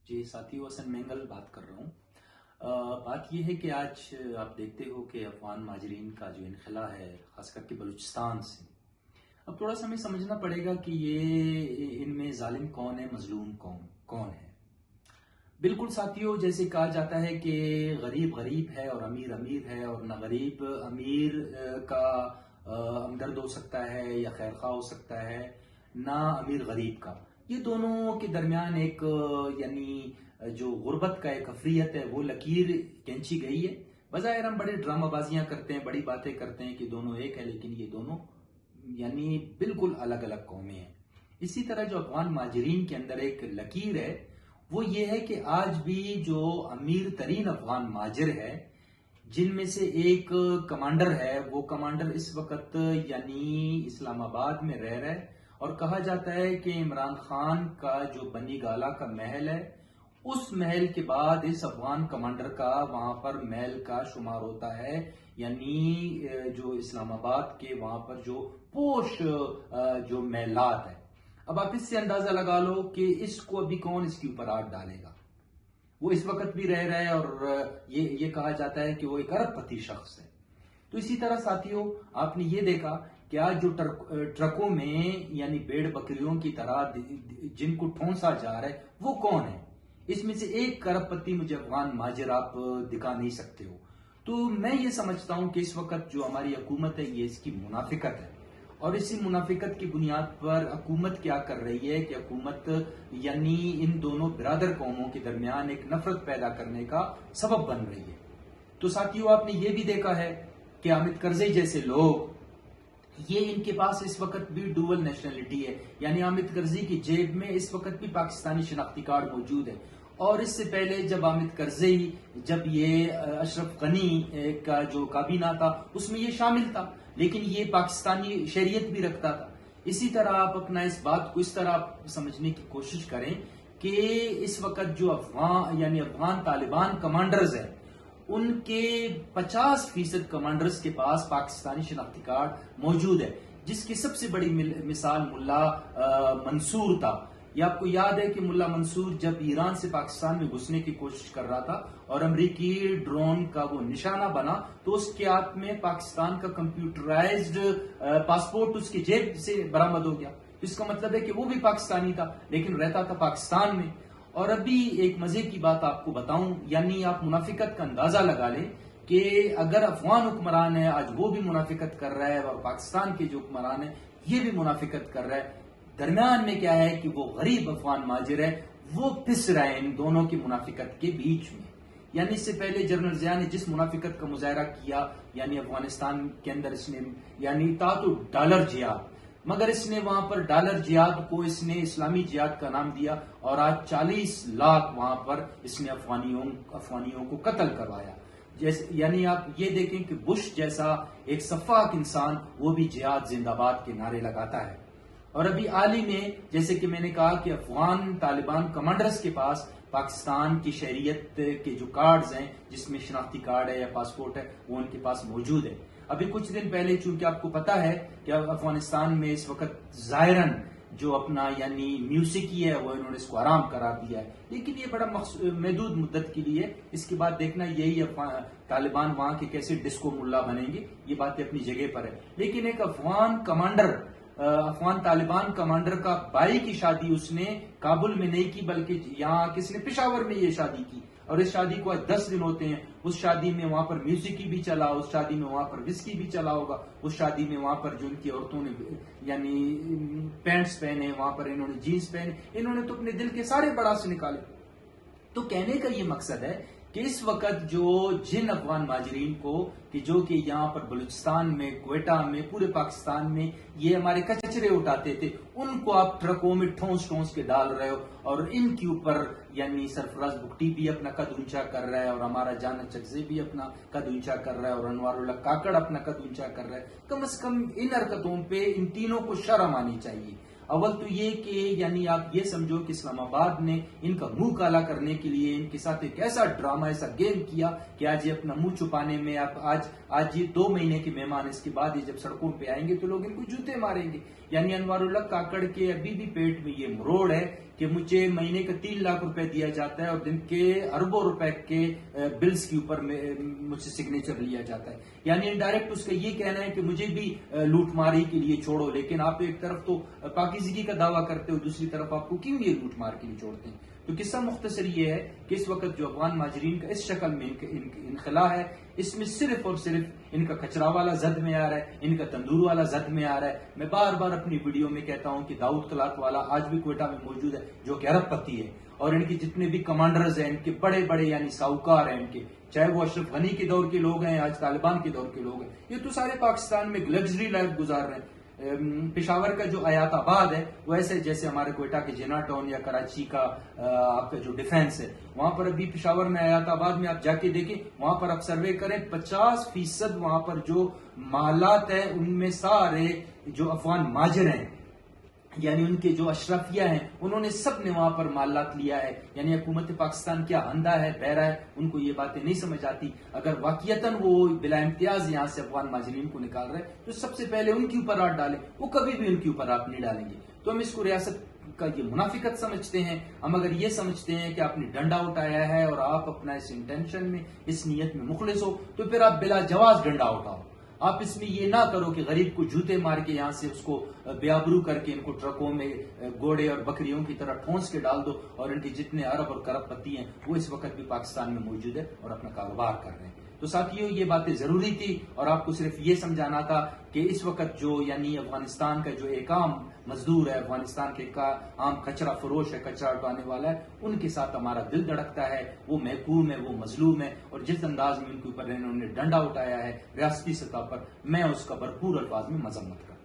جی ساتھیو، حسن مینگل بات کر رہا ہوں۔ بات یہ ہے کہ آج آپ دیکھتے ہو کہ افغان مہاجرین کا جو انخلا ہے خاص کر کے بلوچستان سے، اب تھوڑا سا ہمیں سمجھنا پڑے گا کہ یہ ان میں ظالم کون ہے، مظلوم کون ہے۔ بالکل ساتھیو، جیسے کہا جاتا ہے کہ غریب غریب ہے اور امیر امیر ہے، اور نہ غریب امیر کا ہمدرد ہو سکتا ہے یا خیر خواہ ہو سکتا ہے، نہ امیر غریب کا۔ یہ دونوں کے درمیان ایک یعنی جو غربت کا ایک افریت ہے وہ لکیر کھینچی گئی ہے۔ بظاہر ہم بڑے ڈرامہ بازیاں کرتے ہیں، بڑی باتیں کرتے ہیں کہ دونوں ایک ہے، لیکن یہ دونوں یعنی بالکل الگ الگ قومیں ہیں۔ اسی طرح جو افغان مہاجرین کے اندر ایک لکیر ہے وہ یہ ہے کہ آج بھی جو امیر ترین افغان مہاجر ہے، جن میں سے ایک کمانڈر ہے، وہ کمانڈر اس وقت یعنی اسلام آباد میں رہ رہا ہے، اور کہا جاتا ہے کہ عمران خان کا جو بنی گالا کا محل ہے، اس محل کے بعد اس افغان کمانڈر کا وہاں پر محل کا شمار ہوتا ہے، یعنی جو اسلام آباد کے وہاں پر جو پوش جو محلات ہے۔ اب آپ اس سے اندازہ لگا لو کہ اس کو ابھی کون اس کے اوپر آگ ڈالے گا۔ وہ اس وقت بھی رہ رہا ہے، اور یہ کہا جاتا ہے کہ وہ ایک ارب پتی شخص ہے۔ تو اسی طرح ساتھیوں، آپ نے یہ دیکھا کہ آج جو ٹرکوں میں یعنی بھیڑ بکریوں کی طرح جن کو ٹھونسا جا رہا ہے وہ کون ہے؟ اس میں سے ایک ارب پتی مجھے افغان مہاجر آپ دکھا نہیں سکتے ہو۔ تو میں یہ سمجھتا ہوں کہ اس وقت جو ہماری حکومت ہے یہ اس کی منافقت ہے، اور اسی منافقت کی بنیاد پر حکومت کیا کر رہی ہے کہ حکومت یعنی ان دونوں برادر قوموں کے درمیان ایک نفرت پیدا کرنے کا سبب بن رہی ہے۔ تو ساتھیوں، آپ نے یہ بھی دیکھا ہے کہ حامد کرزئی جیسے لوگ، یہ ان کے پاس اس وقت بھی ڈوول نیشنلٹی ہے، یعنی حامد کرزئی کی جیب میں اس وقت بھی پاکستانی شناختی کارڈ موجود ہے۔ اور اس سے پہلے جب حامد کرزئی جب یہ اشرف غنی کا جو کابینہ تھا اس میں یہ شامل تھا، لیکن یہ پاکستانی شہریت بھی رکھتا تھا۔ اسی طرح آپ اپنا اس بات کو اس طرح سمجھنے کی کوشش کریں کہ اس وقت جو افغان طالبان کمانڈرز ہیں، ان کے 50% کمانڈرز کے پاس پاکستانی شناختی کارڈ موجود ہے، جس کی سب سے بڑی مثال ملا منصور تھا۔ یہ آپ کو یاد ہے کہ ملا منصور جب ایران سے پاکستان میں گھسنے کی کوشش کر رہا تھا اور امریکی ڈرون کا وہ نشانہ بنا، تو اس کے ہاتھ میں پاکستان کا کمپیوٹرائزڈ پاسپورٹ اس کی جیب سے برآمد ہو گیا۔ اس کا مطلب ہے کہ وہ بھی پاکستانی تھا لیکن رہتا تھا پاکستان میں۔ اور ابھی ایک مزے کی بات آپ کو بتاؤں، یعنی آپ منافقت کا اندازہ لگا لیں کہ اگر افغان حکمران ہے آج وہ بھی منافقت کر رہا ہے، اور پاکستان کے جو حکمران ہے یہ بھی منافقت کر رہا ہے، درمیان میں کیا ہے کہ وہ غریب افغان مہاجر ہے، وہ پس رہا ہے ان دونوں کی منافقت کے بیچ میں۔ یعنی اس سے پہلے جنرل ضیاء نے جس منافقت کا مظاہرہ کیا، یعنی افغانستان کے اندر اس نے یعنی تھا تو ڈالر جہاد، مگر اس نے وہاں پر ڈالر جہاد کو اس نے اسلامی جہاد کا نام دیا، اور آج 40 لاکھ وہاں پر اس نے افغانیوں کو قتل کروایا۔ یعنی آپ یہ دیکھیں کہ بش جیسا ایک سفاک انسان وہ بھی جہاد زندہ باد کے نعرے لگاتا ہے۔ اور ابھی حال ہی میں جیسے کہ میں نے کہا کہ افغان طالبان کمانڈرز کے پاس پاکستان کی شہریت کے جو کارڈز ہیں، جس میں شناختی کارڈ ہے یا پاسپورٹ ہے، وہ ان کے پاس موجود ہے۔ ابھی کچھ دن پہلے چونکہ آپ کو پتا ہے کہ افغانستان میں اس وقت ظاہراً جو اپنا یعنی میوسیقی ہے وہ انہوں نے اس کو آرام قرار دیا ہے، لیکن یہ بڑا محدود مدت کے لیے، اس کے بعد دیکھنا یہی طالبان وہاں کے کیسے ڈسکو ملا بنیں گے، یہ باتیں اپنی جگہ پر ہے۔ لیکن ایک افغان طالبان کمانڈر کا بھائی کی شادی اس نے کابل میں نہیں کی بلکہ یہاں کس نے پشاور میں یہ شادی کی، اور اس شادی کو آج 10 دن ہوتے ہیں۔ اس شادی میں وہاں پر میوزک بھی چلا، اس شادی میں وہاں پر وسکی بھی چلا ہوگا، اس شادی میں وہاں پر جو ان کی عورتوں نے یعنی پینٹس پہنے، وہاں پر انہوں نے جینس پہنے، انہوں نے تو اپنے دل کے سارے بڑاس نکالے۔ تو کہنے کا یہ مقصد ہے کہ اس وقت جن افغان مہاجرین کو کہ جو کہ یہاں پر بلوچستان میں، کوئٹہ میں، پورے پاکستان میں یہ ہمارے کچرے اٹھاتے تھے، ان کو آپ ٹرکوں میں ٹھونس کے ڈال رہے ہو، اور ان کے اوپر یعنی سرفراز بگٹی بھی اپنا قد اونچا کر رہا ہے، اور ہمارا جانا چکزے بھی اپنا قد اونچا کر رہا ہے، اور انوار اللہ کاکڑ اپنا قد اونچا کر رہا ہے۔ کم از کم ان حرکتوں پہ ان تینوں کو شرم آنی چاہیے۔ اول تو یہ کہ یعنی آپ یہ سمجھو کہ اسلام آباد نے ان کا منہ کالا کرنے کے لیے ان کے ساتھ ایک ایسا ڈرامہ، ایسا گیم کیا کہ آج یہ اپنا منہ چھپانے میں آج یہ 2 مہینے کے مہمان، اس کے بعد یہ جب سڑکوں پہ آئیں گے تو لوگ ان کو جوتے ماریں گے۔ یعنی انوار اللہ کاکڑ کے ابھی بھی پیٹ میں یہ مروڑ ہے کہ مجھے مہینے کا 3 لاکھ روپے دیا جاتا ہے اور دن کے اربوں روپے کے بلز کے اوپر مجھ سے سگنیچر لیا جاتا ہے. یعنی انڈائریکٹ اس کا یہ کہنا ہے کہ مجھے بھی لوٹ ماری کے لیے چھوڑو، لیکن آپ ایک طرف تو پاکیزگی کا دعویٰ کرتے ہو، دوسری طرف آپ کو کیوں یہ لوٹ مار کے لیے چھوڑتے ہیں؟ تو قصہ مختصر یہ ہے کہ اس وقت جو افغان مہاجرین کا اس شکل میں انخلا ہے، اس میں صرف اور صرف ان کا کچرا والا زد میں آ رہا ہے، ان کا تندور والا زد میں آ رہا ہے. میں بار بار اپنی ویڈیو میں کہتا ہوں کہ داؤد کلاک والا آج بھی کوئٹہ میں موجود ہے، جو کہ ارب پتی ہے، اور ان کے جتنے بھی کمانڈرز ہیں، ان کے بڑے بڑے یعنی ساہوکار ہیں ان کے، چاہے وہ اشرف غنی کے دور کے لوگ ہیں، آج طالبان کے دور کے لوگ ہیں، یہ تو سارے پاکستان میں لگژری لائف گزار رہے ہیں. پشاور کا جو آیات آباد ہے وہ ایسے جیسے ہمارے کوئٹہ کے جنا ٹاؤن یا کراچی کا آپ کا جو ڈیفینس ہے، وہاں پر ابھی پشاور میں آیات آباد میں آپ جا کے دیکھیں، وہاں پر آپ سروے کریں 50% وہاں پر جو محلات ہیں ان میں سارے جو افغان ماجر ہیں، یعنی ان کے جو اشرفیہ ہیں، انہوں نے سب نے وہاں پر محلات لیا ہے. یعنی حکومت پاکستان کیا اندھا ہے، بہرا ہے، ان کو یہ باتیں نہیں سمجھ آتی. اگر واقعتاً وہ بلا امتیاز یہاں سے افغان مہاجرین کو نکال رہے تو سب سے پہلے ان کے اوپر ہاتھ ڈالیں، وہ کبھی بھی ان کے اوپر ہاتھ نہیں ڈالیں گے. تو ہم اس کو ریاست کا یہ منافقت سمجھتے ہیں. ہم اگر یہ سمجھتے ہیں کہ آپ نے ڈنڈا اٹھایا ہے اور آپ اپنا اس انٹینشن میں، اس نیت میں مخلص ہو، تو پھر آپ بلا جواز ڈنڈا اٹھاؤ. آپ اس میں یہ نہ کرو کہ غریب کو جوتے مار کے یہاں سے اس کو بے آبرو کر کے ان کو ٹرکوں میں گھوڑے اور بکریوں کی طرح ٹھونس کے ڈال دو، اور ان کے جتنے ارب اور کرب پتی ہیں وہ اس وقت بھی پاکستان میں موجود ہے اور اپنا کاروبار کر رہے ہیں. تو ساتھیوں، یہ باتیں ضروری تھی اور آپ کو صرف یہ سمجھانا تھا کہ اس وقت جو یعنی افغانستان کا جو ایک عام مزدور ہے، افغانستان کے عام کچرا فروش ہے، کچرا اٹھانے والا ہے، ان کے ساتھ ہمارا دل دھڑکتا ہے. وہ محکوم ہے، وہ مظلوم ہے، اور جس انداز میں ان کے اوپر انہوں نے ڈنڈا اٹھایا ہے ریاستی سطح پر، میں اس کا بھرپور الفاظ میں مذمت کرتا ہوں.